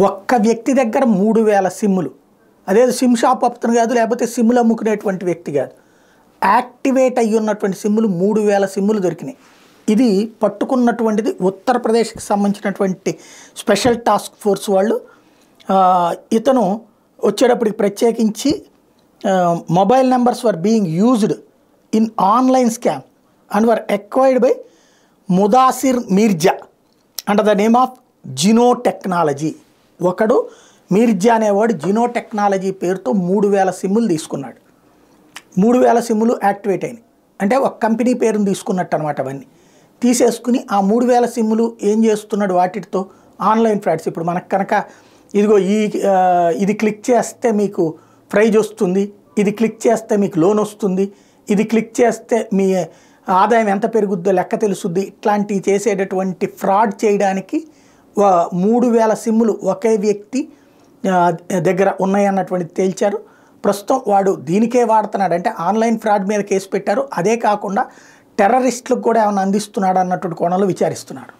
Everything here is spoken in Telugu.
ఒక్క వ్యక్తి దగ్గర 3000 సిమ్ములు, అదే సిమ్ షాప్ అతను కాదు, లేకపోతే సిమ్ములు అమ్ముకునేటువంటి వ్యక్తి కాదు, యాక్టివేట్ అయ్యి ఉన్నటువంటి సిమ్ములు 3000 సిమ్ములు దొరికినాయి. ఇది పట్టుకున్నటువంటిది ఉత్తరప్రదేశ్కి సంబంధించినటువంటి స్పెషల్ టాస్క్ ఫోర్స్ వాళ్ళు. ఇతను వచ్చేటప్పటికి ప్రత్యేకించి mobile numbers were being used in online scam and were acquired by Mudasir Mirza under the name of Zino technology. ఒకడు మీర్జా అనేవాడు జినో టెక్నాలజీ పేరుతో 3000 సిమ్ములు తీసుకున్నాడు. 3000 సిమ్ములు యాక్టివేట్ అయినాయి. అంటే ఒక కంపెనీ పేరుని తీసుకున్నట్టు అనమాట. అవన్నీ తీసేసుకుని ఆ 3000 సిమ్ములు ఏం చేస్తున్నాడు, వాటితో ఆన్లైన్ ఫ్రాడ్స్. ఇప్పుడు మనకు కనుక ఇదిగో ఇది క్లిక్ చేస్తే మీకు ప్రైజ్ వస్తుంది, ఇది క్లిక్ చేస్తే మీకు లోన్ వస్తుంది, ఇది క్లిక్ చేస్తే మీ ఆదాయం ఎంత పెరుగుద్దో లెక్క తెలుస్తుంది, ఇట్లాంటివి చేసేటటువంటి ఫ్రాడ్ చేయడానికి 3000 సిమ్ములు ఒకే వ్యక్తి దగ్గర ఉన్నాయన్నటువంటిది తేల్చారు. ప్రస్తుతం వాడు దీనికే వాడుతున్నాడు, అంటే ఆన్లైన్ ఫ్రాడ్ మీద కేసు పెట్టారు. అదే కాకుండా టెర్రరిస్టులకు కూడా ఏమైనా అందిస్తున్నాడు అన్నటువంటి కోణంలో విచారిస్తున్నారు.